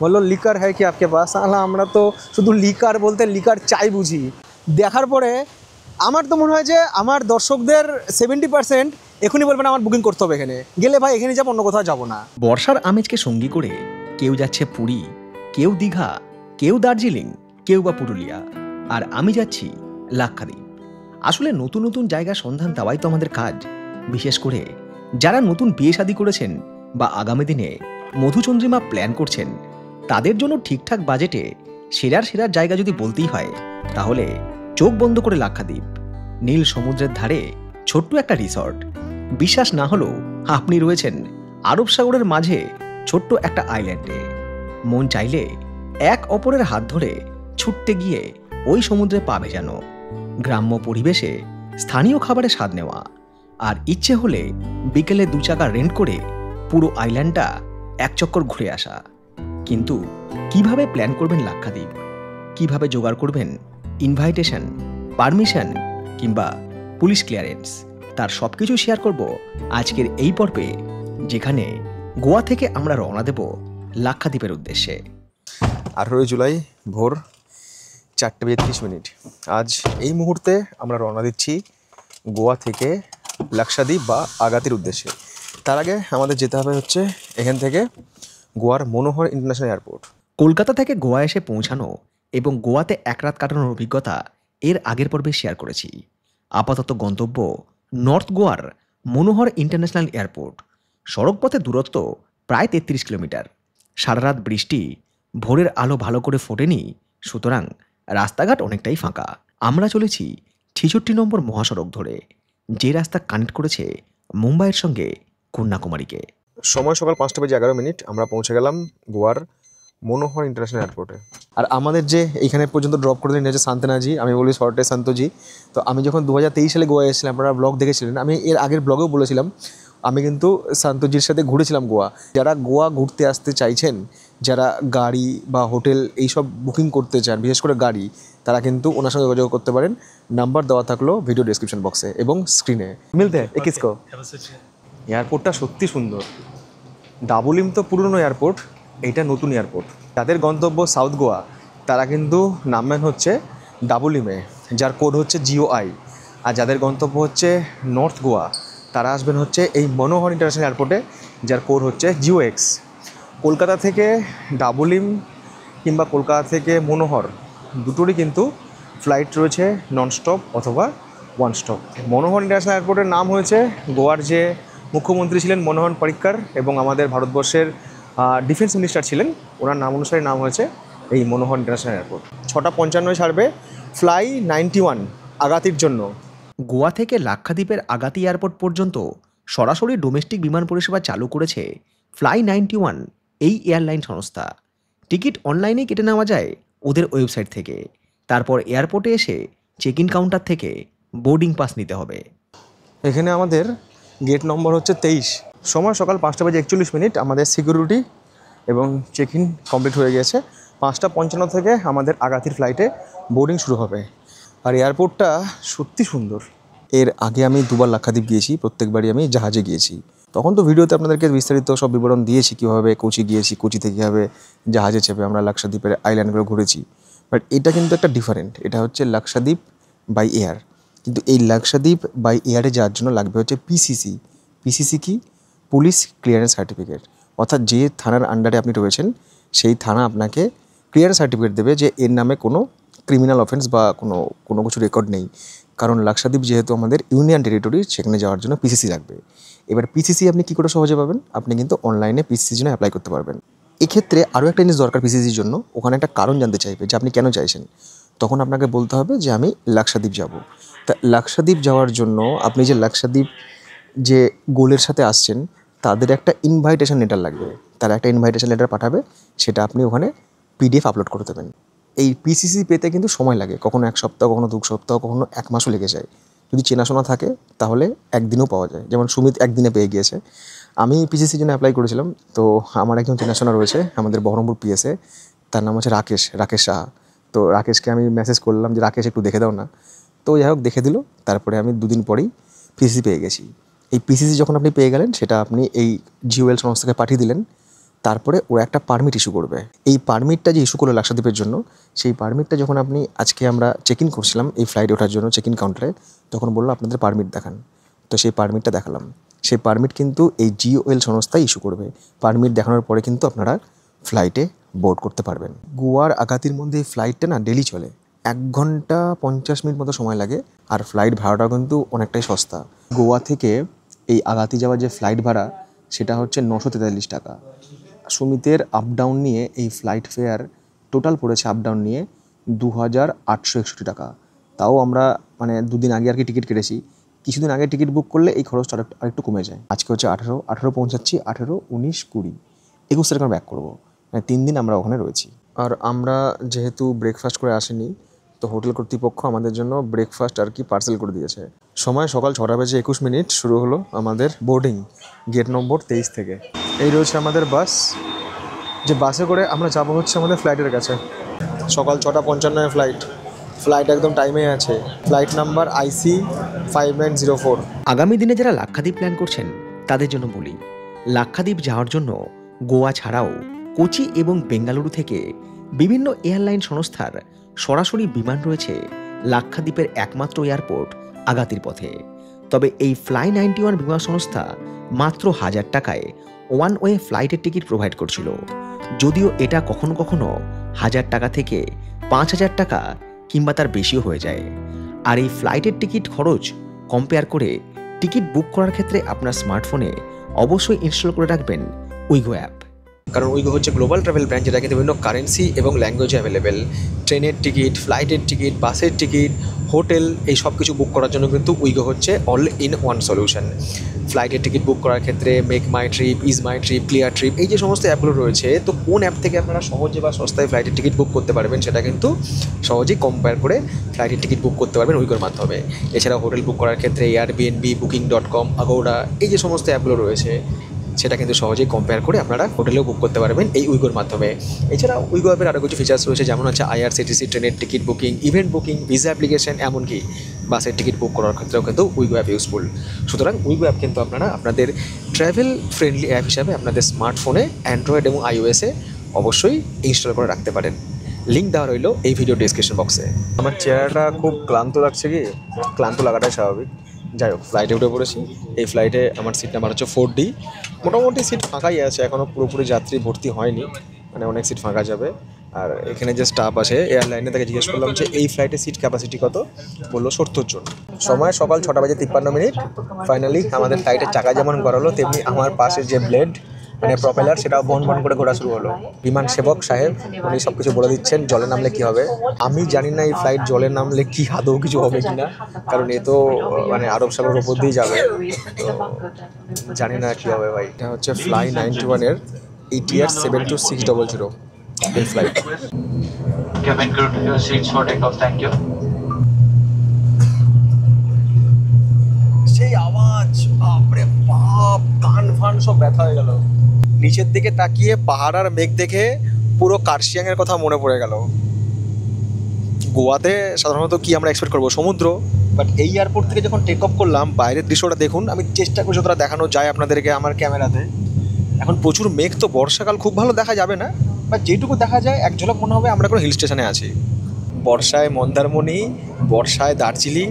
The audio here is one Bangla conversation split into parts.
বললো লিকার হ্যাঁ কি আপকে পাস, আমরা তো শুধু লিকার বলতে লিকার চাই বুঝি। দেখার পরে আমার তো মনে হয় যে আমার দর্শকদের 70% এখনই বলবেন আমার বুকিং করতে হবে, এখানে গেলে ভাই এখানে যাবো, অন্য কোথাও যাবো না। বর্ষার আমেজকে সঙ্গী করে কেউ যাচ্ছে পুরী, কেউ দীঘা, কেউ দার্জিলিং, কেউ বা পুরুলিয়া, আর আমি যাচ্ছি লাক্ষাদ্বীপ। আসলে নতুন নতুন জায়গার সন্ধান দেওয়াই তো আমাদের কাজ। বিশেষ করে যারা নতুন বিয়ে শাদী করেছেন বা আগামী দিনে মধুচন্দ্রিমা প্ল্যান করছেন, তাদের জন্য ঠিকঠাক বাজেটে সেরার জায়গা যদি বলতেই হয়, তাহলে চোখ বন্ধ করে লাক্ষাদ্বীপ। নীল সমুদ্রের ধারে ছোট্ট একটা রিসর্ট। বিশ্বাস না হলেও আপনি রয়েছেন আরব সাগরের মাঝে ছোট্ট একটা আইল্যান্ডে। মন চাইলে এক অপরের হাত ধরে ছুটতে গিয়ে ওই সমুদ্রে পা ভেজানো, গ্রাম্য পরিবেশে স্থানীয় খাবারের স্বাদ নেওয়া, আর ইচ্ছে হলে বিকেলে 2 চাকা রেন্ট করে পুরো আইল্যান্ডটা এক চক্কর ঘুরে আসা। কিন্তু কিভাবে প্ল্যান করবেন লাক্ষাদ্বীপ, কিভাবে জোগাড় করবেন ইনভাইটেশন, পারমিশন কিংবা পুলিশ ক্লিয়ারেন্স, তার সব কিছু শেয়ার করব আজকের এই পর্বে, যেখানে গোয়া থেকে আমরা রওনা দেব লাক্ষাদ্বীপের উদ্দেশ্যে। 18 জুলাই ভোর 4:32। আজ এই মুহূর্তে আমরা রওনা দিচ্ছি গোয়া থেকে লাক্ষাদ্বীপ বা আগাতির উদ্দেশ্যে। তার আগে আমাদের যেতে হবে হচ্ছে এখান থেকে গোয়ার মনোহর ইন্টারন্যাশনাল এয়ারপোর্ট। কলকাতা থেকে গোয়া এসে পৌঁছানো এবং গোয়াতে এক রাত কাটানোর অভিজ্ঞতা এর আগের পর্বে শেয়ার করেছি। আপাতত গন্তব্য নর্থ গোয়ার মনোহর ইন্টারন্যাশনাল এয়ারপোর্ট। সড়কপথে দূরত্ব প্রায় 33 কিলোমিটার। সারা রাত বৃষ্টি, ভোরের আলো ভালো করে ফোটেনি, সুতরাং রাস্তাঘাট অনেকটাই ফাঁকা। আমরা চলেছি 66 নম্বর মহাসড়ক ধরে, যে রাস্তা কানেক্ট করেছে মুম্বাইয়ের সঙ্গে কন্যাকুমারীকে। সময় সকাল 5:11। আমরা পৌঁছে গেলাম গোয়ার মনোহর ইন্টারন্যাশনাল এয়ারপোর্টে। আর আমাদের যে এইখানে পর্যন্ত ড্রপ করে দিন হচ্ছে শান্তনাজি, আমি বলি শর্টে শান্তজি। তো আমি যখন 2023 সালে গোয়া এসেছিলাম, আপনারা ব্লগ দেখেছিলেন, আমি এর আগের ব্লগেও বলেছিলাম আমি কিন্তু শান্তজির সাথে ঘুরেছিলাম গোয়া। যারা গোয়া ঘুরতে আসতে চাইছেন, যারা গাড়ি বা হোটেল এইসব বুকিং করতে চান, বিশেষ করে গাড়ি, তারা কিন্তু ওনার সঙ্গে যোগাযোগ করতে পারেন। নাম্বার দেওয়া থাকলো ভিডিও ডিসক্রিপশন বক্সে এবং স্ক্রিনে। মিলতে হ্যাঁ কিসকো। এয়ারপোর্টটা সত্যি সুন্দর। ডাবলিম তো পুরনো এয়ারপোর্ট, এইটা নতুন এয়ারপোর্ট। যাদের গন্তব্য সাউথ গোয়া, তারা কিন্তু নামবেন হচ্ছে ডাবলিমে, যার কোড হচ্ছে GOI। আর যাদের গন্তব্য হচ্ছে নর্থ গোয়া, তারা আসবেন হচ্ছে এই মনোহর ইন্টারন্যাশনাল এয়ারপোর্টে, যার কোড হচ্ছে GOX। কলকাতা থেকে ডাবলিম কিংবা কলকাতা থেকে মনোহর দুটোরই কিন্তু ফ্লাইট রয়েছে ননস্টপ অথবা ওয়ান স্টপ। মনোহর ইন্টারন্যাশনাল এয়ারপোর্টের নাম হয়েছে গোয়ার যে মুখ্যমন্ত্রী ছিলেন মনমোহন পারিক্কর এবং আমাদের ভারতবর্ষের ডিফেন্স মিনিস্টার ছিলেন, ওনার নাম অনুসারে নাম হয়েছে এই মনোহর ইন্টারন্যাশনাল এয়ারপোর্ট। 6:55 ছাড়বে ফ্লাই 91 আগাতির জন্য। গোয়া থেকে লাক্ষাদ্বীপের আগাতি এয়ারপোর্ট পর্যন্ত সরাসরি ডোমেস্টিক বিমান পরিষেবা চালু করেছে ফ্লাই 91 এই এয়ারলাইন সংস্থা। টিকিট অনলাইনে কেটে নেওয়া যায় ওদের ওয়েবসাইট থেকে। তারপর এয়ারপোর্টে এসে চেক ইন কাউন্টার থেকে বোর্ডিং পাস নিতে হবে। এখানে আমাদের গেট নম্বর হচ্ছে 23। সময় সকাল 5:41। আমাদের সিকিউরিটি এবং চেক ইন কমপ্লিট হয়ে গিয়েছে। 5:55 থেকে আমাদের আগাতির ফ্লাইটে বোর্ডিং শুরু হবে। আর এয়ারপোর্টটা সত্যি সুন্দর। এর আগে আমি 2বার লাক্ষাদ্বীপ গিয়েছি, প্রত্যেকবারই আমি জাহাজে গিয়েছি। তখন তো ভিডিওতে আপনাদেরকে বিস্তারিত সব বিবরণ দিয়েছি, কীভাবে কোচি গিয়েছি, কোচি থেকে কীভাবে জাহাজে চেপে আমরা লাক্ষাদ্বীপের আইল্যান্ডগুলো ঘুরেছি। বাট এটা কিন্তু একটা ডিফারেন্ট, এটা হচ্ছে লাক্ষাদ্বীপ বাই এয়ার। কিন্তু এই লাক্ষাদ্বীপ বাই এয়ারে যাওয়ার জন্য লাগবে হচ্ছে PCC। PCC কি? Police clearance certificate. অর্থাৎ যে থানার আন্ডারে আপনি রয়েছেন, সেই থানা আপনাকে ক্লিয়ারেন্স সার্টিফিকেট দেবে যে এর নামে কোনো ক্রিমিনাল অফেন্স বা কোনো কিছু রেকর্ড নেই। কারণ লাক্ষাদ্বীপ যেহেতু আমাদের ইউনিয়ন টেরিটরি, সেখানে যাওয়ার জন্য PCC লাগবে। এবার PCC আপনি কী করে সহজে পাবেন? আপনি কিন্তু অনলাইনে PCCর জন্য অ্যাপ্লাই করতে পারবেন। এক্ষেত্রে আরও একটা জিনিস দরকার PCCর জন্য, ওখানে একটা কারণ জানতে চাইবে যে আপনি কেন চাইছেন। তখন আপনাকে বলতে হবে যে আমি লাক্ষাদ্বীপ যাব। তা লাক্ষাদ্বীপ যাওয়ার জন্য আপনি যে লাক্ষাদ্বীপ যে গোলের সাথে আসছেন, তাদের একটা ইনভাইটেশন লেটার লাগবে। তারা একটা ইনভাইটেশন লেটার পাঠাবে, সেটা আপনি ওখানে PDF আপলোড করে দেবেন। এই PCC পেতে কিন্তু সময় লাগে, কখনো 1 সপ্তাহ, কখনো 2 সপ্তাহ, কখনো 1 মাসও লেগে যায়। যদি চেনাশোনা থাকে তাহলে একদিনও পাওয়া যায়, যেমন সুমিত একদিনে পেয়ে গিয়েছে। আমি PCCর জন্য অ্যাপ্লাই করেছিলাম, তো আমার একজন চেনাশোনা রয়েছে আমাদের বহরমপুর PSA, তার নাম হচ্ছে রাকেশ সাহা। তো রাকেশকে আমি মেসেজ করলাম যে রাকেশ একটু দেখে দাও না, তো যাই হোক দেখে দিল। তারপরে আমি 2 দিন পরেই পিসিসি পেয়ে গেছি। এই পিসিসি যখন আপনি পেয়ে গেলেন সেটা আপনি এই জিওএল সংস্থাকে পাঠিয়ে দিলেন, তারপরে ওরা একটা পারমিট ইস্যু করবে। এই পারমিটটা যে ইস্যু করলো লাক্ষাদ্বীপের জন্য, সেই পারমিটটা যখন আপনি আজকে আমরা চেক ইন করছিলাম এই ফ্লাইটে ওঠার জন্য চেক ইন কাউন্টারে, তখন বললো আপনাদের পারমিট দেখান। তো সেই পারমিটটা দেখালাম। সেই পারমিট কিন্তু এই জিওএল সংস্থা ইস্যু করবে। পারমিট দেখানোর পরে কিন্তু আপনারা ফ্লাইটে বোর্ড করতে পারবেন। গোয়ার আগাতির মধ্যে এই ফ্লাইটটা না ডেলি চলে, 1 ঘন্টা 50 মিনিট মতো সময় লাগে। আর ফ্লাইট ভাড়াটাও কিন্তু অনেকটাই সস্তা। গোয়া থেকে এই আগাতি যাওয়ার যে ফ্লাইট ভাড়া সেটা হচ্ছে 943 টাকা। সুমিতের আপ ডাউন নিয়ে এই ফ্লাইট ফেয়ার টোটাল পড়েছে আপ ডাউন নিয়ে 2861 টাকা। তাও আমরা মানে 2 দিন আগে আর কি টিকিট কেটেছি। কিছুদিন আগে টিকিট বুক করলে এই খরচটা আরেকটু কমে যায়। আজকে হচ্ছে 18 পৌঁছাচ্ছি, 18, 19, 20, 21 তারিখ আমরা ব্যাক করবো। মানে 3 দিন আমরা ওখানে রয়েছি। আর আমরা যেহেতু ব্রেকফাস্ট করে আসিনি, তো হোটেল কর্তৃপক্ষ আমাদের জন্য ব্রেকফাস্ট আর কি পার্সেল করে দিয়েছে। সময় সকাল 6:21 শুরু হলো আমাদের বোর্ডিং গেট নম্বর 23 থেকে। এই রয়েছে আমাদের বাস, যে বাসে করে আমরা যাবো হচ্ছে আমাদের ফ্লাইটের কাছে। সকাল 6:55 ফ্লাইট একদম টাইমে আছে। Flight number IC 5904। আগামী দিনে যারা লাক্ষাদ্বীপ প্ল্যান করছেন তাদের জন্য বলি, লাক্ষাদ্বীপ যাওয়ার জন্য গোয়া ছাড়াও কোচি এবং বেঙ্গালুরু থেকে বিভিন্ন এয়ারলাইন সংস্থার সরাসরি বিমান রয়েছে লাক্ষাদ্বীপের একমাত্র এয়ারপোর্ট আগাতির পথে। তবে এই ফ্লাই 91 বিমান সংস্থা মাত্র 1000 টাকায় ওয়ান ওয়ে ফ্লাইটের টিকিট প্রোভাইড করছিল, যদিও এটা কখনো কখনো 1000 টাকা থেকে 5000 টাকা কিংবা তার বেশিও হয়ে যায়। আর এই ফ্লাইটের টিকিট খরচ কম্পেয়ার করে টিকিট বুক করার ক্ষেত্রে আপনার স্মার্টফোনে অবশ্যই ইনস্টল করে রাখবেন উইগো অ্যাপ। কারণ উইগো হচ্ছে গ্লোবাল ট্রাভেল ব্র্যান্ড, যেটা কিন্তু বিভিন্ন কারেন্সি এবং ল্যাঙ্গুয়েজে অ্যাভেলেবেল। ট্রেনের টিকিট, ফ্লাইটের টিকিট, বাসের টিকিট, হোটেল, এই সব কিছু বুক করার জন্য কিন্তু উইগো হচ্ছে অল ইন ওয়ান সলিউশন। ফ্লাইটের টিকিট বুক করার ক্ষেত্রে make my trip, is my trip, clear trip, এই যে সমস্ত অ্যাপগুলো রয়েছে, তো কোন অ্যাপ থেকে আপনারা সহজে বা সস্তায় ফ্লাইটের টিকিট বুক করতে পারবেন সেটা কিন্তু সহজেই কম্পেয়ার করে ফ্লাইটের টিকিট বুক করতে পারবেন উইগোর মাধ্যমে। এছাড়া হোটেল বুক করার ক্ষেত্রে এয়ারবিএনবি, Booking.com, আগোড়া, এই যে সমস্ত অ্যাপগুলো রয়েছে সেটা কিন্তু সহজেই কম্পেয়ার করে আপনারা হোটেলেও বুক করতে পারবেন এই উইগোর মাধ্যমে। এছাড়া উইগো অ্যাপের আরও কিছু ফিচার্স রয়েছে, যেমন হচ্ছে IRCTC ট্রেনের ticket booking, event booking, visa application, এমনকি বাসের টিকিট বুক করার ক্ষেত্রেও কিন্তু উইগো অ্যাপ ইউজফুল। সুতরাং উইগো অ্যাপ কিন্তু আপনারা আপনাদের ট্রাভেল ফ্রেন্ডলি অ্যাপ হিসাবে আপনাদের স্মার্টফোনে অ্যান্ড্রয়েড এবং iOS অবশ্যই ইনস্টল করে রাখতে পারেন। লিঙ্ক দেওয়া রইল এই ভিডিও ডিসক্রিপশন বক্সে। আমার চেহারাটা খুব ক্লান্ত লাগছে, কি ক্লান্ত লাগাটাই স্বাভাবিক। যাই হোক, ফ্লাইটে উঠে পড়েছি। এই ফ্লাইটে আমার সিট নাম্বার হচ্ছে 4D। মোটামুটি সিট ফাঁকাই আছে, এখনও পুরোপুরি যাত্রী ভর্তি হয়নি, মানে অনেক সিট ফাঁকা যাবে। আর এখানে যে স্টাফ আছে এয়ারলাইনে, তাকে জিজ্ঞেস করলাম যে এই ফ্লাইটে সিট ক্যাপাসিটি কত, বললো 70 জন। সময় সকাল 6:53। ফাইনালি আমাদের ফ্লাইটের চাকা যেমন গড়ালো, তেমনি আমার পাশে যে ব্লেড মানে প্রপেলার, সেটাও বন করে ঘোরা শুরু হলো। বিমান সেবক সাহেব উনি সব কিছু বলে দিচ্ছেন জলে নামলে কি হবে। আমি জানি না এই ফ্লাইট জলে নামলে কি আদৌ কিছু হবে কিনা, কারণ এ তো মানে আরব সাগরের ওপর দিয়ে যাবে, তো জানি না কি হবে ভাই। এটা হচ্ছে ফ্লাই 91-এর ATR 72600 এই flight. Cabin crew to your seats for takeoff. Thank you. সেই আওয়াজ, বাপরে বাপ, কান ফান সব ব্যথা হয়ে গেল। নিচের দিকে তাকিয়ে পাহাড় আর মেঘ দেখে পুরো কার্শিয়াংয়ের কথা মনে পড়ে গেল। গোয়াতে সাধারণত কি আমরা এক্সপেক্ট করবো, সমুদ্র, বাট এই এয়ারপোর্ট থেকে যখন টেক অফ করলাম, বাইরের দৃশ্যটা দেখুন। আমি চেষ্টা করছি যতটা দেখানো যায় আপনাদেরকে আমার ক্যামেরাতে। এখন প্রচুর মেঘ, তো বর্ষাকাল খুব ভালো দেখা যাবে না, বাট যেটুকু দেখা যায় এক ঝলক মনে হবে আমরা কোনো হিল স্টেশনে আছি। বর্ষায় মন্দারমণি, বর্ষায় দার্জিলিং,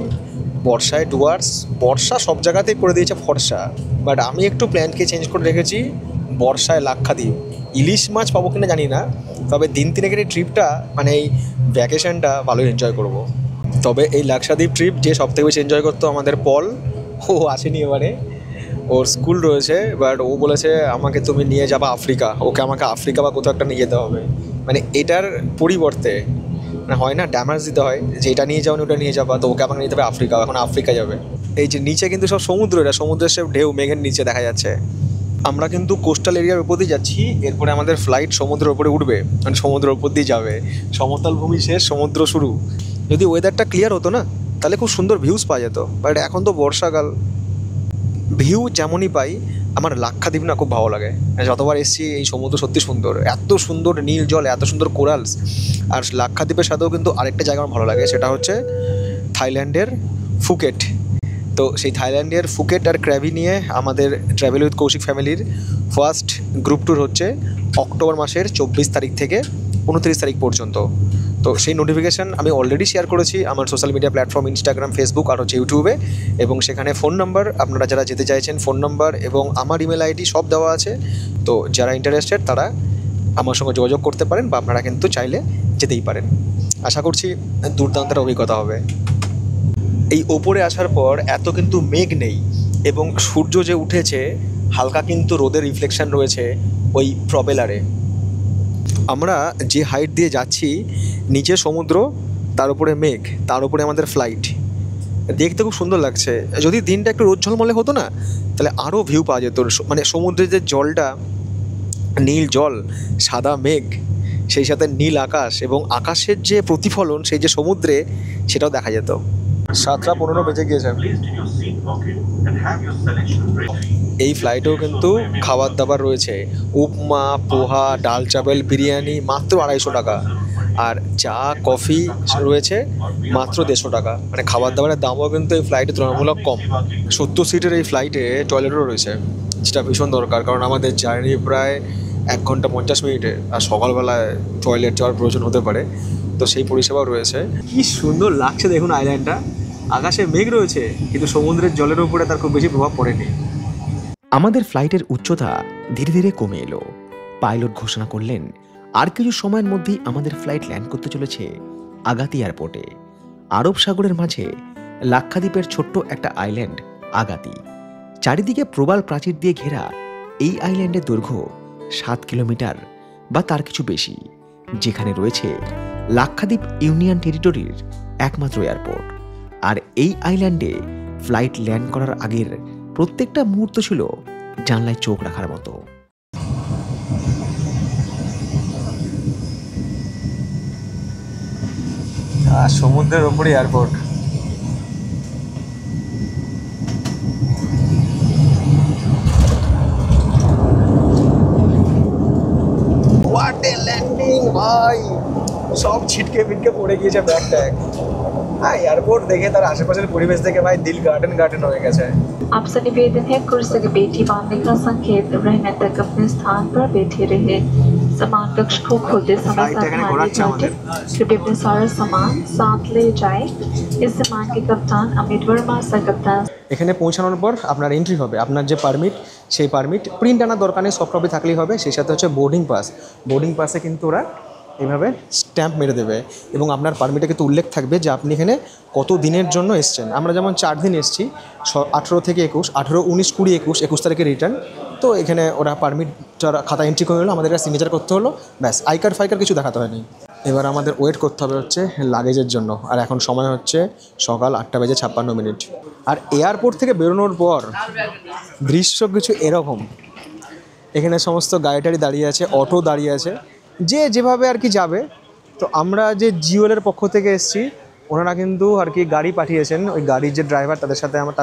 বর্ষায় ডুয়ার্স, বর্ষা সব জায়গাতেই করে দিয়েছে ফর্সা। বাট আমি একটু প্ল্যানকে চেঞ্জ করে রেখেছি, বর্ষায় লাক্ষাদ্বীপ। ইলিশ মাছ পাবো কিনা জানি না, তবে দিন তিনেকের এই ট্রিপটা মানে এই ভ্যাকেশনটা ভালোই এনজয় করব। তবে এই লাক্ষাদ্বীপ ট্রিপ যে সবথেকে বেশি এনজয় করতো আমাদের পল, ও আসেনি এবারে, ওর স্কুল রয়েছে, বাট ও বলেছে আমাকে তুমি নিয়ে যাবা আফ্রিকা, ওকে আমাকে আফ্রিকা বা কোথাও একটা নিয়ে যেতে হবে। মানে এটার পরিবর্তে না হয় না ড্যামেজ দিতে হয়, যে এটা নিয়ে যাও ওটা নিয়ে যাবা, তো ওকে আমাকে নিতে হবে আফ্রিকা, এখন আফ্রিকা যাবে। এই যে নিচে কিন্তু সব সমুদ্র, এটা সমুদ্রের সব ঢেউ মেঘের নিচে দেখা যাচ্ছে। আমরা কিন্তু কোস্টাল এরিয়ার উপর দিয়ে যাচ্ছি, এরপরে আমাদের ফ্লাইট সমুদ্রের উপরে উঠবে, মানে সমুদ্রের উপর দিয়ে যাবে। সমতল ভূমি শেষ, সমুদ্র শুরু। যদি ওয়েদারটা ক্লিয়ার হতো না, তাহলে খুব সুন্দর ভিউজ পাওয়া যেত, বাট এখন তো বর্ষাকাল, ভিউ যেমনই পাই আমার লাক্ষাদ্বীপ না খুব ভালো লাগে, যতবার এসেছি এই সমুদ্র সত্যি সুন্দর, এত সুন্দর নীল জল, এত সুন্দর কোরালস। আর লাক্ষাদ্বীপের সাথেও কিন্তু আরেকটা জায়গা আমার ভালো লাগে, সেটা হচ্ছে থাইল্যান্ডের ফুকেট। তো সেই থাইল্যান্ডের ফুকেট আর ক্র্যাবি নিয়ে আমাদের ট্রাভেল উইথ কৌশিক ফ্যামিলির ফার্স্ট গ্রুপ ট্যুর হচ্ছে অক্টোবর মাসের 24 তারিখ থেকে 29 তারিখ পর্যন্ত। তো সেই নোটিফিকেশান আমি অলরেডি শেয়ার করেছি আমার social media platform Instagram, Facebook আর হচ্ছে ইউটিউবে, এবং সেখানে ফোন নাম্বার, আপনারা যারা যেতে চাইছেন ফোন নাম্বার এবং আমার ইমেল আইডি সব দেওয়া আছে। তো যারা ইন্টারেস্টেড তারা আমার সঙ্গে যোগাযোগ করতে পারেন, বা আপনারা কিন্তু চাইলে যেতেই পারেন। আশা করছি দুর্দান্ত একটা অভিজ্ঞতা হবে। এই ওপরে আসার পর এত কিন্তু মেঘ নেই, এবং সূর্য যে উঠেছে হালকা কিন্তু রোদের রিফ্লেকশন রয়েছে ওই প্রপেলারে। আমরা যে হাইট দিয়ে যাচ্ছি, নিচে সমুদ্র, তার উপরে মেঘ, তার উপরে আমাদের ফ্লাইট, দেখতে খুব সুন্দর লাগছে। যদি দিনটা একটু রোদ ঝলমলে হতো না, তাহলে আরও ভিউ পাওয়া যেত। মানে সমুদ্রের যে জলটা, নীল জল, সাদা মেঘ, সেই সাথে নীল আকাশ এবং আকাশের যে প্রতিফলন সেই যে সমুদ্রে, সেটাও দেখা যেত। 7:15 বেজে গিয়েছে। এই ফ্লাইটেও কিন্তু খাবার দাবার রয়েছে, উপমা, পোহা, ডাল চাওয়াল, বিরিয়ানি মাত্র 250 টাকা, আর চা কফি রয়েছে মাত্র 150 টাকা। মানে খাবার দাবারের দামও কিন্তু এই ফ্লাইটে তুলনামূলক কম। 70 সিটের এই ফ্লাইটে টয়লেটও রয়েছে, যেটা ভীষণ দরকার, কারণ আমাদের জার্নি প্রায় 1 ঘন্টা 50 মিনিটে, আর সকালবেলায় টয়লেট যাওয়ার প্রয়োজন হতে পারে, তো সেই পরিষেবাও রয়েছে। কি সুন্দর লাগছে দেখুন আইল্যান্ডটা, আকাশে মেঘ রয়েছে কিন্তু সমুদ্রের জলের উপরে তার খুব বেশি প্রভাব পড়েনি। আমাদের ফ্লাইটের উচ্চতা ধীরে ধীরে কমে এলো। পাইলট ঘোষণা করলেন আর কিছু সময়ের মধ্যেই আমাদের ফ্লাইট ল্যান্ড করতে চলেছে আগাতি এয়ারপোর্টে। আরব সাগরের মাঝে লাক্ষাদ্বীপের ছোট্ট একটা আইল্যান্ড আগাতি। চারিদিকে প্রবাল প্রাচীর দিয়ে ঘেরা এই আইল্যান্ডের দৈর্ঘ্য 7 কিলোমিটার বা তার কিছু বেশি, যেখানে রয়েছে লাক্ষাদ্বীপ ইউনিয়ন টেরিটরির একমাত্র এয়ারপোর্ট। আর এই আইল্যান্ডে ফ্লাইট ল্যান্ড করার আগের প্রত্যেকটা মুহূর্ত ছিল জানলায় চোখ রাখার মতো। সমুদ্রের ওপরে এয়ারপোর্ট। হোয়াট এ ল্যান্ডিং ভাই, সব ছিটকে ফিটকে পড়ে গিয়েছে ব্যাগ ট্যাগ। হ্যাঁ, এয়ারপোর্ট দেখে তার আশেপাশের পরিবেশ দেখে ভাই দিল গার্ডেন गार्डन হয়ে गया। आपसे निवेदन है कुर्सी की बेटी बांधने का संकेत रहने तक अपने स्थान पर बैठे रहे। सामान कक्ष को खोलते समय सावधानी बरतें। कृपया अपने सारा सामान साथ ले जाए। इस सामान के कप्तान अमित वर्मा सर कप्तान। এখানে পৌঁছানোর পর আপনার এন্ট্রি হবে, আপনার যে পারমিট সেই পারমিট প্রিন্ট আনার দরকার নেই, সফট কপি থাকলেই হবে। সেই সাথে হচ্ছে বোর্ডিং পাস, বোর্ডিং পাসে কিন্তু ওরা এইভাবে স্ট্যাম্প মেরে দেবে, এবং আপনার পারমিটে কিন্তু উল্লেখ থাকবে যে আপনি এখানে কত দিনের জন্য এসছেন। আমরা যেমন 4 দিন এসেছি, 18 থেকে 21, 18, 19, 20, 21 তারিখে রিটার্ন। তো এখানে ওরা পারমিট খাতা এন্ট্রি করে হলো, আমাদের একটা সিগনেচার করতে হলো, ব্যাস। আইকার ফাইকার কিছু দেখাতে হয়নি। এবার আমাদের ওয়েট করতে হবে হচ্ছে লাগেজের জন্য, আর এখন সময় হচ্ছে সকাল 8:56। আর এয়ারপোর্ট থেকে বেরোনোর পর দৃশ্য কিছু এরকম, এখানে সমস্ত গাড়ি টাড়ি দাঁড়িয়ে আছে, অটো দাঁড়িয়ে আছে, যে যেভাবে আর কি যাবে। তো আমরা যে জিওলের পক্ষ থেকে এসেছি, ওনারা কিন্তু আর কি গাড়ি পাঠিয়েছেন, ওই গাড়ির যে ড্রাইভার তার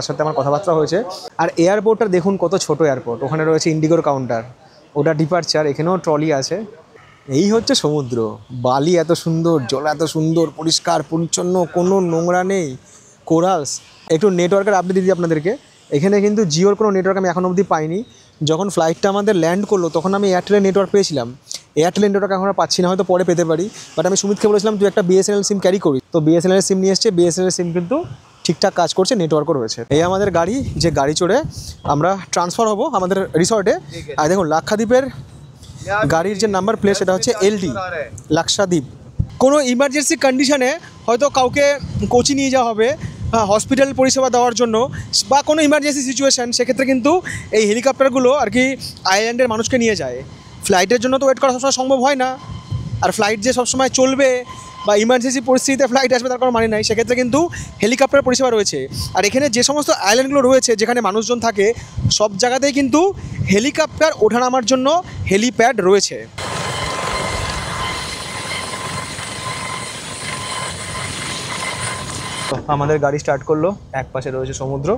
সাথে আমার কথাবার্তা হয়েছে। আর এয়ারপোর্টটা দেখুন কত ছোট এয়ারপোর্ট, ওখানে রয়েছে ইন্ডিগোর কাউন্টার, ওটা ডিপার্চার, এখানেও ট্রলি আছে। এই হচ্ছে সমুদ্র, বালি এত সুন্দর, জল এত সুন্দর, পরিষ্কার পরিচ্ছন্ন, কোনো নোংরা নেই, কোরালস। একটু নেটওয়ার্কের আপডেট দিই আপনাদেরকে। এখানে কিন্তু জিওর কোনো নেটওয়ার্ক আমি এখন অবধি পাইনি। যখন ফ্লাইটটা আমাদের ল্যান্ড করলো তখন আমি এয়ারটেলের নেটওয়ার্ক পেয়েছিলাম, এয়ারটেলের নেটওয়ার্ক এখন পাচ্ছি না, হয়তো পরে পেতে পারি। বাট আমি সুমিতকে বলেছিলাম তুই একটা বিএসএনএল সিম ক্যারি করি, তো বিএসএনএল সিম নিয়ে এসছে, বিএসএনএল সিম কিন্তু ঠিকঠাক কাজ করছে, নেটওয়ার্কও রয়েছে। এই আমাদের গাড়ি, যে গাড়ি চড়ে আমরা ট্রান্সফার হব আমাদের রিসর্টে। আর দেখুন লাক্ষাদ্বীপের গাড়ির যে নাম্বার প্লেট সেটা হচ্ছে LD লাক্ষাদ্বীপ। কোনো ইমার্জেন্সি কন্ডিশনে হয়তো কাউকে কোচি নিয়ে যাওয়া হবে হসপিটাল পরিষেবা দেওয়ার জন্য, বা কোনো ইমার্জেন্সি সিচুয়েশান, সেক্ষেত্রে কিন্তু এই হেলিকপ্টারগুলো আর কি আইল্যান্ডের মানুষকে নিয়ে যায়। ফ্লাইটের জন্য তো ওয়েট করা সবসময় সম্ভব হয় না, আর ফ্লাইট যে সবসময় চলবে বা ইমার্জেন্সি পরিস্থিতিতে ফ্লাইট আসবে তার কোনো মানে নাই, সেক্ষেত্রে কিন্তু হেলিকপ্টার পরিষেবা রয়েছে। আর এখানে যে সমস্ত আইল্যান্ডগুলো রয়েছে যেখানে মানুষজন থাকে, সব জায়গাতেই কিন্তু হেলিকপ্টার ওঠানামার জন্য হেলিপ্যাড রয়েছে। আমাদের গাড়ি স্টার্ট করলো, এক পাশে রয়েছে সমুদ্র,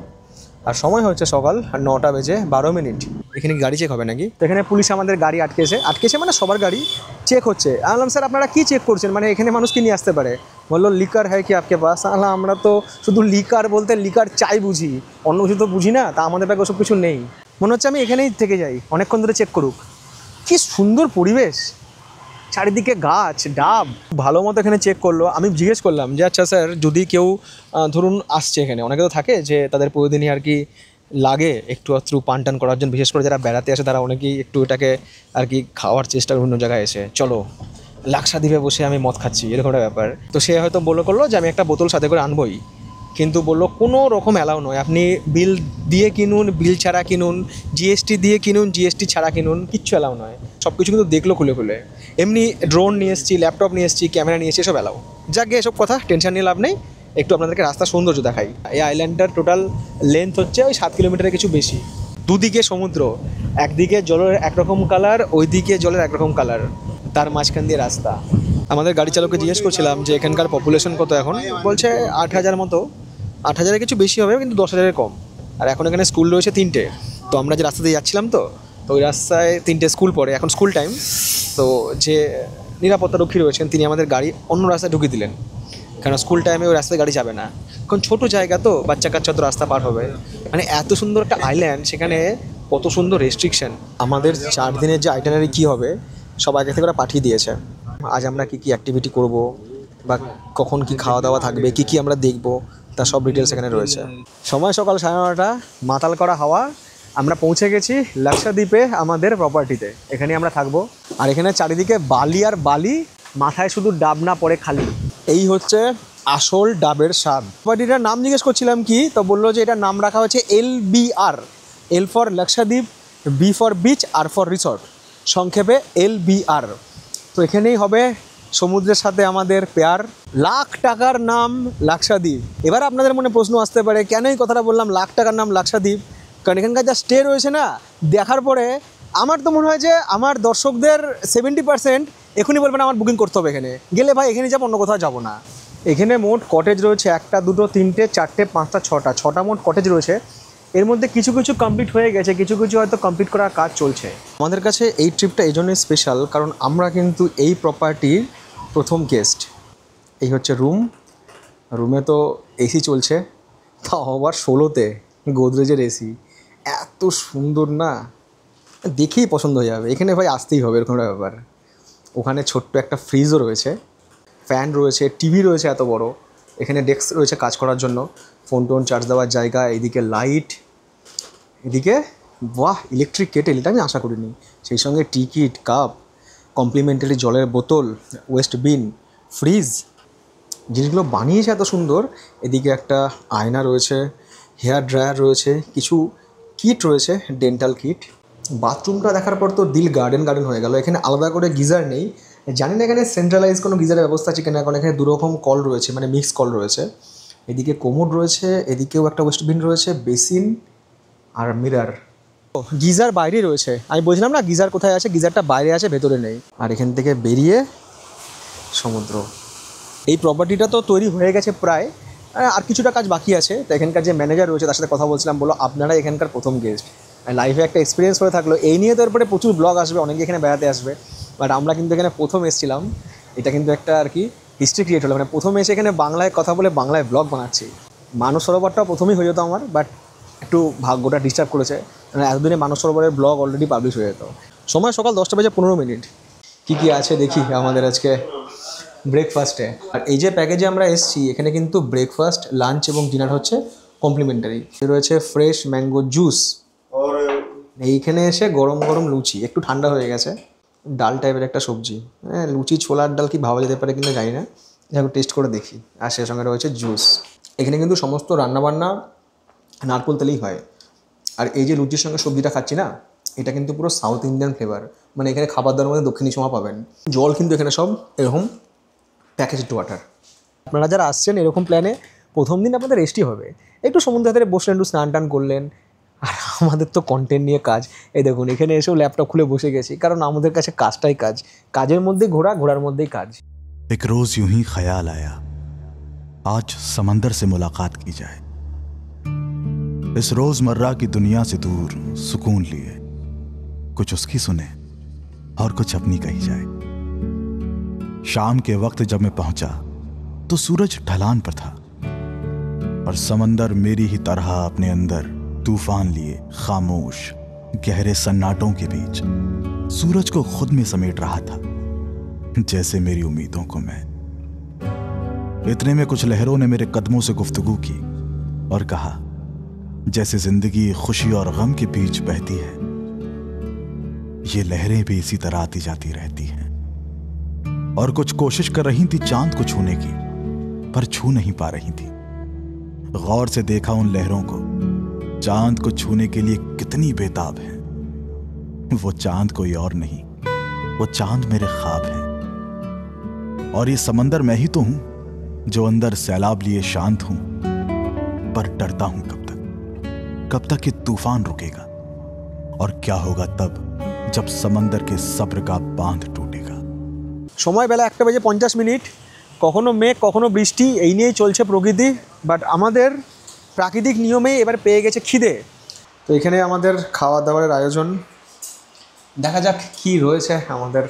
আর সময় হচ্ছে সকাল 9:12। এখানে গাড়ি চেক হবে নাকি? তো এখানে পুলিশ আমাদের গাড়ি আটকেছে মানে সবার গাড়ি চেক হচ্ছে। আলাম স্যার আপনারা কি চেক করছেন, মানে এখানে মানুষ কি নিয়ে আসতে পারে? বললো লিকার হ্যাঁ কি আপকে পাস। আলা আমরা তো শুধু লিকার বলতে লিকার চাই বুঝি, অন্য কিছু তো বুঝি না। তা আমাদের ব্যাগে ওসব কিছু নেই। মনে হচ্ছে আমি এখানেই থেকে যাই, অনেকক্ষণ ধরে চেক করুক। কি সুন্দর পরিবেশ, চারিদিকে গাছ ডাব, ভালো মতো এখানে চেক করলো। আমি জিজ্ঞেস করলাম যে আচ্ছা স্যার যদি কেউ ধরুন আসছে এখানে, অনেকে তো থাকে যে তাদের প্রতিদিনই আর কি লাগে একটু আধটু পান টান করার জন্য, বিশেষ করে যারা বেড়াতে আসে তারা অনেকেই একটু এটাকে আর কি খাওয়ার চেষ্টা অন্য জায়গায় এসে, চলো লাক্সাদ্বীপে বসে আমি মদ খাচ্ছি এরকম একটা ব্যাপার। তো সে হয়তো করলো যে আমি একটা বোতল সাথে করে আনবই, কিন্তু বললো কোনো রকম অ্যালাউ নয়, আপনি বিল দিয়ে কিনুন, বিল ছাড়া কিনুন, জিএসটি দিয়ে কিনুন, জিএসটি ছাড়া কিনুন, কিচ্ছু অ্যালাউ নয়। সব কিছু কিন্তু দেখলো খুলে খুলে। এমনি ড্রোন নিয়ে এসেছি, ল্যাপটপ নিয়ে এসেছি, ক্যামেরা নিয়ে এসেছি, এসব অ্যালাউ। যাকে এসব কথা টেনশন নিয়ে লাভ নেই, একটু আপনাদেরকে রাস্তার সৌন্দর্য দেখাই। এই আইল্যান্ডটার টোটাল লেন্থ হচ্ছে ওই 7 কিলোমিটারের কিছু বেশি। দুদিকে সমুদ্র, একদিকে জলের একরকম কালার, ওইদিকে জলের একরকম কালার, তার মাঝখান দিয়ে রাস্তা। আমাদের গাড়ি চালককে জিজ্ঞেস করছিলাম যে এখানকার পপুলেশন কত এখন, বলছে 8,000 মতো। 8,000-এর কিছু বেশি হবে কিন্তু 10,000-এর কম। আর এখন এখানে স্কুল রয়েছে 3টে। তো আমরা যে রাস্তা দিয়ে যাচ্ছিলাম তো ওই রাস্তায় 3টে স্কুল পড়ে, এখন স্কুল টাইম। তো যে নিরাপত্তারক্ষী রয়েছেন তিনি আমাদের গাড়ি অন্য রাস্তায় ঢুকিয়ে দিলেন, কারণ স্কুল টাইমে ওই রাস্তায় গাড়ি যাবে না, কারণ ছোটো জায়গা তো বাচ্চা কাচ্চা তো রাস্তা পার হবে। মানে এত সুন্দর একটা আইল্যান্ড, সেখানে কত সুন্দর রেস্ট্রিকশন। আমাদের 4 দিনের যে আইটিনারি কী হবে সব আগে থেকে ওরা পাঠিয়ে দিয়েছে। আজ আমরা কী কী অ্যাক্টিভিটি করব বা কখন কি খাওয়া দাওয়া থাকবে, কী কী আমরা দেখব, তার সব ডিটেলস এখানে রয়েছে। সময় সকাল 9:30, মাতাল করা হাওয়া। আমরা পৌঁছে গেছি লাক্ষাদ্বীপে আমাদের প্রপার্টিতে, এখানে আমরা থাকবো। আর এখানে চারিদিকে বালি আর বালি, মাথায় শুধু ডাব না পড়ে খালি। এই হচ্ছে আসল ডাবের স্বাদ। প্রপার্টিটার নাম জিজ্ঞেস করছিলাম কি, তো বললো যে এটার নাম রাখা হচ্ছে LBR, L for Lakshadweep, B for beach, R for resort, সংক্ষেপে LBR। তো এখানেই হবে সমুদ্রের সাথে আমাদের পেয়ার। লাখ টাকার নাম লাক্ষাদ্বীপ। এবার আপনাদের মনে প্রশ্ন আসতে পারে কেন এই কথাটা বললাম, লাখ টাকার নাম লাক্ষাদ্বীপ? কারণ এখানকার যা স্টে রয়েছে না, দেখার পরে আমার তো মনে হয় যে আমার দর্শকদের 70% এখনই বলবেন আমার বুকিং করতে হবে, এখানে গেলে ভাই এখানে যাবো, অন্য কোথাও যাবো না। এখানে মোট কটেজ রয়েছে 1টা 2টো 3টে 4টে 5টা 6টা মোট কটেজ রয়েছে। এর মধ্যে কিছু কিছু কমপ্লিট হয়ে গেছে, কিছু কিছু হয়তো কমপ্লিট করার কাজ চলছে। আমাদের কাছে এই ট্রিপটা এই জন্যই স্পেশাল, কারণ আমরা কিন্তু এই প্রপার্টির প্রথম গেস্ট। এই হচ্ছে রুমে তো এসি চলছে, তাও আবার 16তে গোদরেজের এসি। এত সুন্দর না, দেখেই পছন্দ হয়ে যাবে। এখানে ভাই আসতেই হবে, এরকম একটা ব্যাপার। ওখানে ছোট্ট একটা ফ্রিজও রয়েছে, ফ্যান রয়েছে, টিভি রয়েছে এত বড়। এখানে ডেস্ক রয়েছে কাজ করার জন্য, ফোন টোন চার্জ দেওয়ার জায়গা, এদিকে লাইট, এদিকে বাহ ইলেকট্রিক কেটেল, এটা আমি আশা করিনি। সেই সঙ্গে টিকিট, কাপ, কমপ্লিমেন্টারি জলের বোতল, ওয়েস্ট বিন, ফ্রিজ, জিনিসগুলো বানিয়েছে এত সুন্দর। এদিকে একটা আয়না রয়েছে, হেয়ার ড্রায়ার রয়েছে, কিছু কিট রয়েছে, ডেন্টাল কিট। বাথরুমটা দেখার পর তো দিল গার্ডেন হয়ে গেল। এখানে আলাদা করে গিজার নেই, জানি না এখানে সেন্ট্রালাইজ কোনো গিজারের ব্যবস্থা আছে কিনা, কারণ এখানে 2 রকম কল রয়েছে, মানে মিক্স কল রয়েছে। এদিকে কোমোড রয়েছে, এদিকেও একটা ওয়েস্ট বিন রয়েছে, বেসিন আর মিরার। গিজার বাইরে রয়েছে, আমি বলছিলাম না গিজার কোথায় আছে, গিজারটা বাইরে আছে, ভেতরে নেই। আর এখান থেকে বেরিয়ে সমুদ্র। এই প্রপার্টিটা তো তৈরি হয়ে গেছে প্রায়, আর কিছুটা কাজ বাকি আছে। তো এখানকার যে ম্যানেজার রয়েছে তার সাথে কথা বলছিলাম, বলো আপনারা এখানকার প্রথম গেস্ট, লাইফে একটা এক্সপিরিয়েন্স হয়ে থাকলো। এই নিয়ে তো এরপরে প্রচুর ব্লগ আসবে, অনেকে এখানে বেড়াতে আসবে, বাট আমরা কিন্তু এখানে প্রথম এসেছিলাম। এটা কিন্তু একটা আর কি হিস্ট্রি ক্রিয়েট হলো, মানে প্রথমে এসে এখানে বাংলায় কথা বলে বাংলায় ব্লগ বানাচ্ছি। মানস সরোবরটাও প্রথমেই হয়ে যেত আমার, বাট একটু ভাগ্যটা ডিস্টার্ব করেছে, মানে এতদিনে মানস সরোবরের ব্লগ অলরেডি পাবলিশ হয়ে যেত। সময় সকাল 10:15। কী কী আছে দেখি আমাদের আজকে ব্রেকফাস্টে। আর এই যে প্যাকেজে আমরা এসেছি, এখানে কিন্তু ব্রেকফাস্ট, লাঞ্চ এবং ডিনার হচ্ছে কমপ্লিমেন্টারি। রয়েছে ফ্রেশ ম্যাঙ্গো জুস। এইখানে এসে গরম গরম লুচি, একটু ঠান্ডা হয়ে গেছে, ডাল টাইপের একটা সবজি। হ্যাঁ, লুচি ছোলার ডাল কি ভাবা যেতে পারে কিনা জানি না, এখন টেস্ট করে দেখি। আর সে সঙ্গে রয়েছে জুস। এখানে কিন্তু সমস্ত রান্নাবান্না নারকেল তেলেই হয়। আর এই যে লুচির সঙ্গে সবজিটা খাচ্ছি না, এটা কিন্তু পুরো সাউথ ইন্ডিয়ান ফ্লেভার, মানে এখানে খাবার দাবার মধ্যে দক্ষিণী ছোঁয়া পাবেন। জল কিন্তু এখানে সব এরকম প্যাকেজড ওয়াটার। আপনারা যারা আসছেন এরকম প্ল্যানে, প্রথম দিন আপনাদের রেস্টই হবে, একটু সমুদ্রের ধারে বসলেন, একটু স্নান টান করলেন। আর আমাদের তো কন্টেন্ট নিয়ে কাজ, এই দেখুন এখানে এসেও ল্যাপটপ খুলে বসে গেছি, কারণ আমাদের কাছে কাজটাই কাজ, কাজের মধ্যেই ঘোরা, ঘোরার মধ্যেই কাজ। एक रोज यूं ही ख्याल आया, आज समंदर से मुलाकात की जाए। इस रोजमर्रा की दुनिया से दूर सुकून लिए, कुछ उसकी सुने और कुछ अपनी कही जाए। शाम के वक्त जब मैं पहुंचा तो सूरज ढलान पर था और समंदर मेरी ही तरह अपने अंदर तूफान लिए खामोश गहरे सन्नाटों के बीच सूरज को खुद में समेट रहा था, जैसे मेरी उम्मीदों को मैं। इतने में कुछ लहरों ने मेरे कदमों से गुफ्तगू की और कहा, जैसे जिंदगी खुशी और गम के बीच बहती है, ये लहरें भी इसी तरह आती जाती रहती हैं। और कुछ कोशिश कर रही थी चांद को छूने की, पर छू नहीं पा रही थी। गौर से देखा उन लहरों को, चांद को छूने के लिए कितनी बेताब है। वो चांद कोई और नहीं, वो चांद मेरे ख्वाब है। और ये समंदर मैं ही तो हूं जो अंदर सैलाब लिए शांत हूं, पर डरता हूं कब तक ये तूफान रुकेगा और क्या होगा तब जब समंदर के सब्र का बांध टूटेगा। সময় বেলা 1:50, কখনো মেঘ কখনো বৃষ্টি, এই নিয়েই চলছে প্রকৃতি। বাট আমাদের প্রাকৃতিক নিয়মেই এবার পেয়ে গেছে খিদে। তো এখানে আমাদের খাওয়া দাওয়ার আয়োজন, দেখা যাক কি রয়েছে আমাদের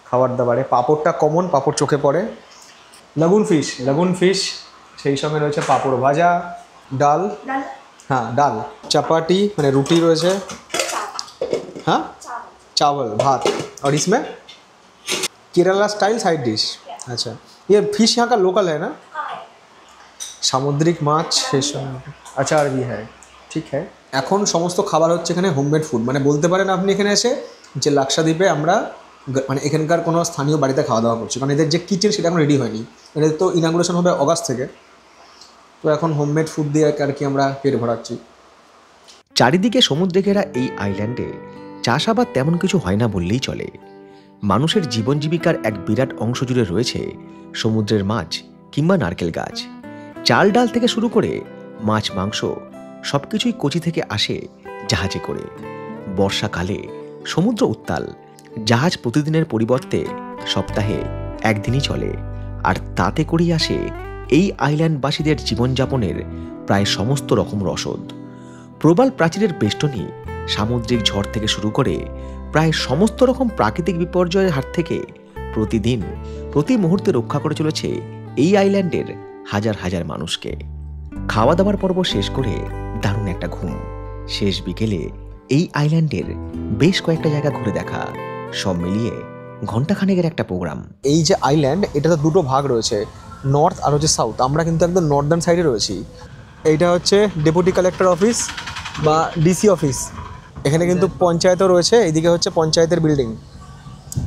খাবার দাবারে। পাঁপড়টা কমন, পাঁপড় চোখে পড়ে। লাগুন ফিশ, সেই সঙ্গে রয়েছে পাঁপড় ভাজা, ডাল, হ্যাঁ ডাল, চাপাটি মানে রুটি রয়েছে, हाँ चावल भात, और इसमें केरला स्टाइल साइड डिश। अच्छा, ये फिश यहाँ का लोकल है ना? সামুদ্রিক মাছ, সেই সঙ্গে আচার भी है, ঠিক है। এখন সমস্ত খাবার হচ্ছে এখানে হোমমেড ফুড, মানে বলতে পারেন আপনি এখানে এসে যে লাক্ষাদ্বীপে আমরা মানে এখানকার কোনো স্থানীয় বাড়িতে খাওয়া দাওয়া করছি, কারণ এদের যে কিচেন সেটা এখন রেডি হয়নি। এদের তো ইনাগুরেশন হবে অগাস্ট থেকে, তো এখন হোমমেড ফুড দিয়ে আর কি আমরা পেট ভরাচ্ছি। চারিদিকে সমুদ্রে ঘেরা এই আইল্যান্ডে চাষাবাদ তেমন কিছু হয় না বললেই চলে। মানুষের জীবন জীবিকার এক বিরাট অংশ জুড়ে রয়েছে সমুদ্রের মাছ কিংবা নারকেল গাছ। চাল ডাল থেকে শুরু করে মাছ মাংস সবকিছুই কোচি থেকে আসে জাহাজে করে। বর্ষাকালে সমুদ্র উত্তাল, জাহাজ প্রতিদিনের পরিবর্তে সপ্তাহে একদিনই চলে, আর তাতে করেই আসে এই আইল্যান্ডবাসীদের জীবনযাপনের প্রায় সমস্ত রকম রসদ। প্রবাল প্রাচীরের বেষ্টনী, সামুদ্রিক ঝড় থেকে শুরু করে প্রায় সমস্ত রকম প্রাকৃতিক বিপর্যয়ের হাত থেকে প্রতিদিন প্রতি মুহূর্তে রক্ষা করে চলেছে এই আইল্যান্ডের হাজার হাজার মানুষকে। খাওয়া দাওয়ার পর্ব শেষ করে দারুণ একটা ঘুম, শেষ বিকেলে এই আইল্যান্ডের বেশ কয়েকটা জায়গা ঘুরে দেখা, সব মিলিয়ে ঘণ্টাখানেকের একটা প্রোগ্রাম। এই যে আইল্যান্ড, এটাতে দুটো ভাগ রয়েছে, নর্থ আর হচ্ছে সাউথ। আমরা কিন্তু একদম নর্দার্ন সাইডে রয়েছি। এইটা হচ্ছে ডেপুটি কালেক্টর অফিস বা ডিসি অফিস। এখানে কিন্তু পঞ্চায়েতও রয়েছে, এইদিকে হচ্ছে পঞ্চায়েতের বিল্ডিং।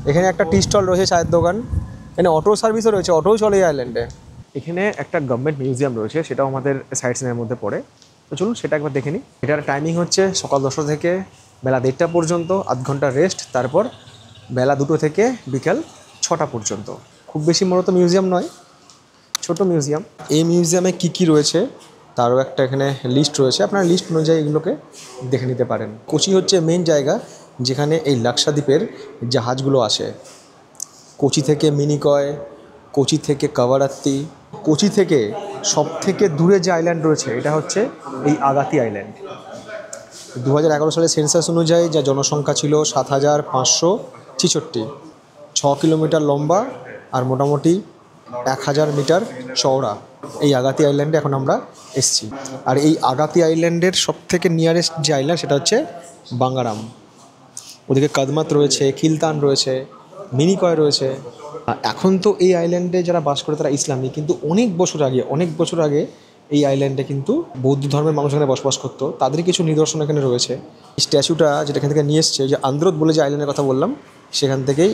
এখানে একটা টি স্টল রয়েছে, চায়ের দোকান, এখানে অটো সার্ভিসও রয়েছে, অটোও চলে এই আইল্যান্ডে। এখানে একটা গভর্নমেন্ট মিউজিয়াম রয়েছে, সেটাও আমাদের সাইট সিনের মধ্যে পড়ে। তো চলুন সেটা একবার দেখে নিই। এটার টাইমিং হচ্ছে সকাল 10টা থেকে বেলা 1:30 পর্যন্ত, আধ ঘন্টা রেস্ট, তারপর বেলা 2টো থেকে বিকাল 6টা পর্যন্ত। খুব বেশি মূলত মিউজিয়াম নয়, ছোট মিউজিয়াম। এই মিউজিয়ামে কী রয়েছে তারও একটা এখানে লিস্ট রয়েছে, আপনারা লিস্ট অনুযায়ী এগুলোকে দেখে নিতে পারেন। কোচি হচ্ছে মেন জায়গা যেখানে এই লাক্ষাদ্বীপের জাহাজগুলো আসে। কোচি থেকে মিনিকয়, কোচি থেকে কাভারাত্তি, কোচি থেকে সব থেকে দূরে যে আইল্যান্ড রয়েছে এটা হচ্ছে এই আগাতি আইল্যান্ড। 2011 সালে সেন্সাস অনুযায়ী যা জনসংখ্যা ছিল 7566, 6 কিলোমিটার লম্বা আর মোটামুটি 1000 মিটার চওড়া এই আগাতি আইল্যান্ডে এখন আমরা এসেছি। আর এই আগাতি আইল্যান্ডের সবথেকে নিয়ারেস্ট যে আইল্যান্ড সেটা হচ্ছে বাঙ্গারাম। ওদিকে কাদমাত রয়েছে, কিলতান রয়েছে, মিনিকয় রয়েছে। এখন তো এই আইল্যান্ডে যারা বাস করে তারা ইসলামী, কিন্তু অনেক বছর আগে এই আইল্যান্ডে কিন্তু বৌদ্ধ ধর্মের মানুষ এখানে বসবাস করতো, তাদের কিছু নিদর্শন এখানে রয়েছে। এই স্ট্যাচুটা যেটা এখান থেকে নিয়ে এসছে, যে আন্দ্রত বলে যে আইল্যান্ডের কথা বললাম, সেখান থেকেই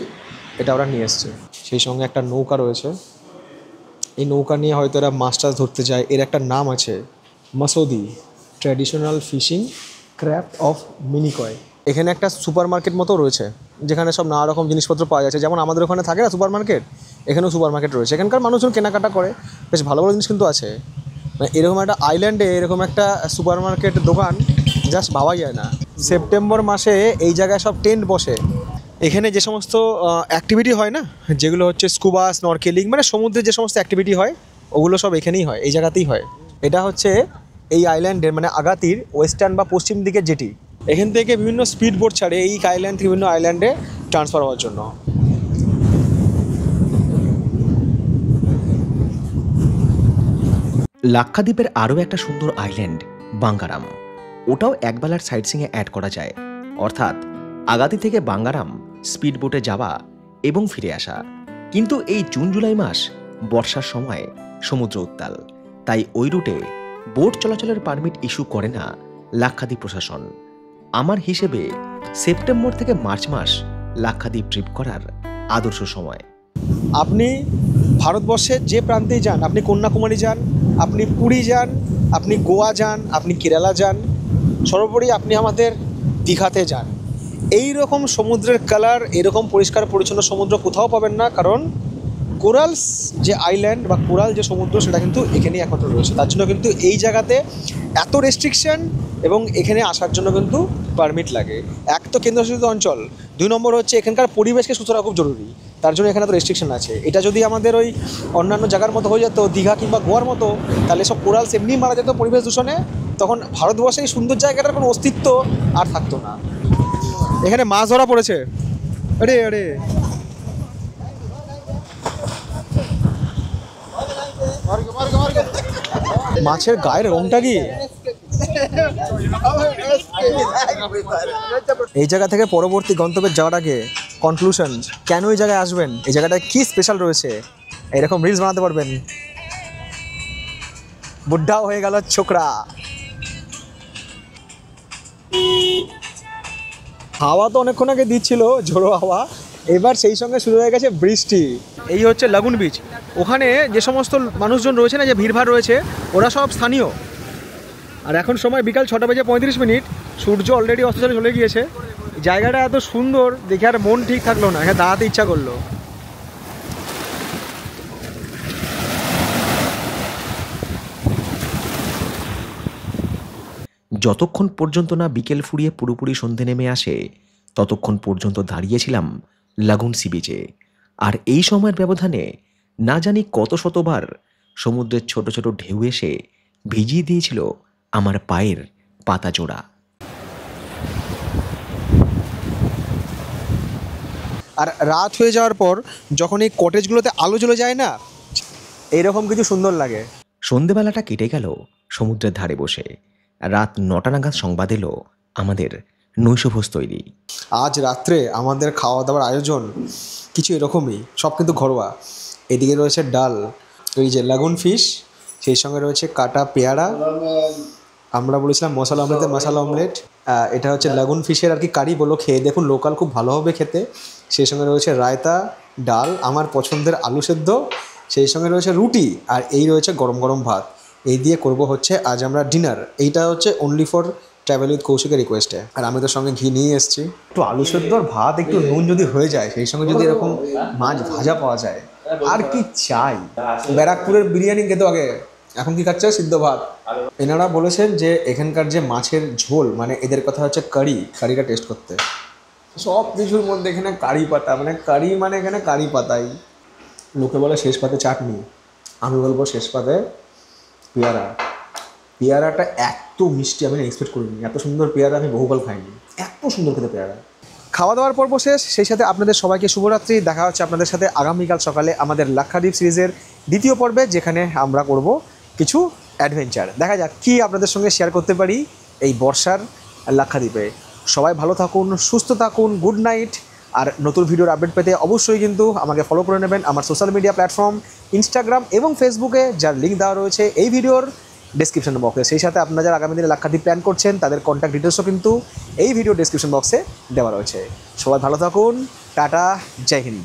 এটা ওরা নিয়ে এসছে। সেই সঙ্গে একটা নৌকা রয়েছে, এই নৌকা নিয়ে হয়তো এরা মাছ টাছ ধরতে যায়। এর একটা নাম আছে, Masodi, traditional fishing craft of Minicoy. এখানে একটা সুপার মার্কেট মতো রয়েছে, যেখানে সব নানা রকম জিনিসপত্র পাওয়া যাচ্ছে। যেমন আমাদের ওখানে থাকে না সুপার মার্কেট, এখানেও সুপার মার্কেট রয়েছে। এখানকার মানুষজন কেনাকাটা করে, বেশ ভালো ভালো জিনিস কিন্তু আছে। মানে এরকম একটা আইল্যান্ডে এরকম একটা সুপার মার্কেট দোকান জাস্ট ভাবাই যায় না। সেপ্টেম্বর মাসে এই জায়গায় সব টেন্ট বসে। এখানে যে সমস্ত অ্যাক্টিভিটি হয় না, যেগুলো হচ্ছে স্কুবা, স্নরকেলিং, মানে সমুদ্রে যে সমস্ত অ্যাক্টিভিটি হয় ওগুলো সব এখানেই হয়, এই জায়গাতেই হয়। এটা হচ্ছে এই আইল্যান্ডের মানে আগাতির ওয়েস্টার্ন বা পশ্চিম দিকের যেটি, এখান থেকে বিভিন্ন স্পিড বোট ছাড়ে এই আইল্যান্ড থেকে বিভিন্ন আইল্যান্ডে ট্রান্সফার হওয়ার জন্য। লাক্ষাদ্বীপের আরও একটা সুন্দর আইল্যান্ড বাঙ্গারাম, ওটাও একবেলার সাইট সিংয়ে অ্যাড করা যায়, অর্থাৎ আগাতি থেকে বাঙ্গারাম স্পিড বোটে যাওয়া এবং ফিরে আসা। কিন্তু এই জুন জুলাই মাস বর্ষার সময় সমুদ্র উত্তাল, তাই ওই রুটে বোট চলাচলের পারমিট ইস্যু করে না লাক্ষাদ্বীপ প্রশাসন। আমার হিসেবে সেপ্টেম্বর থেকে মার্চ মাস লাক্ষাদ্বীপ ট্রিপ করার আদর্শ সময়। আপনি ভারতবর্ষের যে প্রান্তেই যান, আপনি কন্যাকুমারী যান, আপনি পুরী যান, আপনি গোয়া যান, আপনি কেরালা যান, সর্বোপরি আপনি আমাদের দীঘাতে যান, এই রকম সমুদ্রের কালার, এরকম পরিষ্কার পরিচ্ছন্ন সমুদ্র কোথাও পাবেন না। কারণ কোরালস যে আইল্যান্ড বা কোরাল যে সমুদ্র সেটা কিন্তু এখানেই একমাত্র রয়েছে। তার জন্য কিন্তু এই জায়গাতে এত রেস্ট্রিকশন এবং এখানে আসার জন্য কিন্তু পারমিট লাগে। এক তো কেন্দ্রশাসিত অঞ্চল, 2 নম্বর হচ্ছে এখানকার পরিবেশকে সুস্থ রাখা খুব জরুরি, তার জন্য এখানে তো রেস্ট্রিকশন আছে। এটা যদি আমাদের ওই অন্যান্য জায়গার মতো হয়ে যেত, দীঘা কিংবা গোয়ার মতো, তাহলে সব কোরালস এমনি মারা যেত পরিবেশ দূষণে, তখন ভারতবর্ষে এই সুন্দর জায়গাটার কোনো অস্তিত্ব আর থাকতো না। এখানে মাছ ধরা পড়েছে, আরে আরে মাছের গায়ের রংটা কি! এই জায়গা থেকে পরবর্তী গন্তব্যে যাওয়ার আগে কনক্লুশন, কেন এই জায়গায় আসবেন, এই জায়গাটায় কি স্পেশাল রয়েছে, এরকম রিলস বানাতে পারবেন। বুড্ঢাও হয়ে গেল ছোকরা। হাওয়া তো অনেকক্ষণ আগে দিচ্ছিল, ঝোড়ো হাওয়া, এবার সেই সঙ্গে শুরু হয়ে গেছে বৃষ্টি। এই হচ্ছে লাগুন বিচ। ওখানে যে সমস্ত মানুষজন রয়েছে না, যে ভিড়ভাড় রয়েছে, ওরা সব স্থানীয়। আর এখন সময় বিকাল 6:35, সূর্য অলরেডি অস্ত চলে গিয়েছে। জায়গাটা এত সুন্দর দেখে আর মন ঠিক থাকলো না, এখানে দাঁড়াতে ইচ্ছা করলো। যতক্ষণ পর্যন্ত না বিকেল ফুরিয়ে পুরোপুরি সন্ধে নেমে আসে, ততক্ষণ পর্যন্ত দাঁড়িয়েছিলাম লাগুন সি বিচে। আর এই সময়ের ব্যবধানে না জানি কত শতবার সমুদ্রের ছোট ছোট ঢেউ এসে ভিজিয়ে দিয়েছিল আমার পায়ের পাতা জোড়া। আর রাত হয়ে যাওয়ার পর যখন এই কটেজগুলোতে আলো জ্বলে যায় না, এইরকম কিছু সুন্দর লাগে। সন্ধেবেলাটা কেটে গেল সমুদ্রের ধারে বসে। রাত 9টা নাগাদ সংবাদ এলো আমাদের নৈশভোজ তৈরি। আজ রাত্রে আমাদের খাওয়া দাওয়ার আয়োজন কিছু এরকমই, সব কিন্তু ঘরোয়া। এদিকে রয়েছে ডাল, ওই যে লাগুন ফিশ, সেই সঙ্গে রয়েছে কাটা পেয়ারা, আমরা বলেছিলাম মশলা অমলেটের মশলা অমলেট, এটা হচ্ছে লাগুন ফিশের আর কি কারি বলো, খেয়ে দেখুন, লোকাল খুব ভালো হবে খেতে। সেই সঙ্গে রয়েছে রায়তা, ডাল, আমার পছন্দের আলু সেদ্ধ, সেই সঙ্গে রয়েছে রুটি, আর এই রয়েছে গরম গরম ভাত। এই দিয়ে করব হচ্ছে আজ আমরা ডিনার। এইটা হচ্ছে অনলি ফর ট্রাভেল উইথ কৌশিকের রিকোয়েস্টে। আর আমি তো সঙ্গে ঘি নিয়ে এসেছি। একটু আলু সেদ্ধ আর ভাত, একটু নুন যদি হয়ে যায়, সেই সঙ্গে যদি এরকম মাছ ভাজা পাওয়া যায়, আর কি চাই। ব্যারাকপুরের বিরিয়ানি খেতে আগে, এখন কি খাচ্ছে? সিদ্ধ ভাত। এনারা বলেছেন যে এখানকার যে মাছের ঝোল, মানে এদের কথা হচ্ছে কারিটা টেস্ট করতে। সব কিছুর মধ্যে এখানে কারি পাতা, মানে কারি মানে এখানে কারি পাতাই। লোকে বলে শেষ পাতে চাটনি, আমি বলবো শেষ পাতে পেয়ারা। পেয়ারাটা এত মিষ্টি আমি এক্সপেক্ট করিনি, এত সুন্দর পেয়ারা আমি বহুকাল খাইনি, এত সুন্দর খেতে পেয়ারা। খাওয়া দাওয়ার পর্ব শেষ, সেই সাথে আপনাদের সবাইকে শুভরাত্রি। দেখা হচ্ছে আপনাদের সাথে আগামীকাল সকালে আমাদের লাক্ষাদ্বীপ সিরিজের দ্বিতীয় পর্বে, যেখানে আমরা করব কিছু অ্যাডভেঞ্চার। দেখা যাক কী আপনাদের সঙ্গে শেয়ার করতে পারি এই বর্ষার লাক্ষাদ্বীপে। সবাই ভালো থাকুন, সুস্থ থাকুন, গুড নাইট। আর নতুন ভিডিওর আপডেট পেতে অবশ্যই কিন্তু আমাকে ফলো করে নেবেন আমার সোশ্যাল মিডিয়া প্ল্যাটফর্ম ইনস্টাগ্রাম এবং ফেসবুকে, যার লিঙ্ক দেওয়া রয়েছে এই ভিডিওর ডেসক্রিপশন বক্সে। সেই সাথে আপনারা যারা আগামী দিনে লাক্ষাদ্বীপ প্ল্যান করছেন, তাদের কন্ট্যাক্ট ডিটেলসও কিন্তু এই ভিডিও ডেসক্রিপশন বক্সে দেওয়া রয়েছে। সবাই ভালো থাকুন, টাটা, জয় হিন্দ।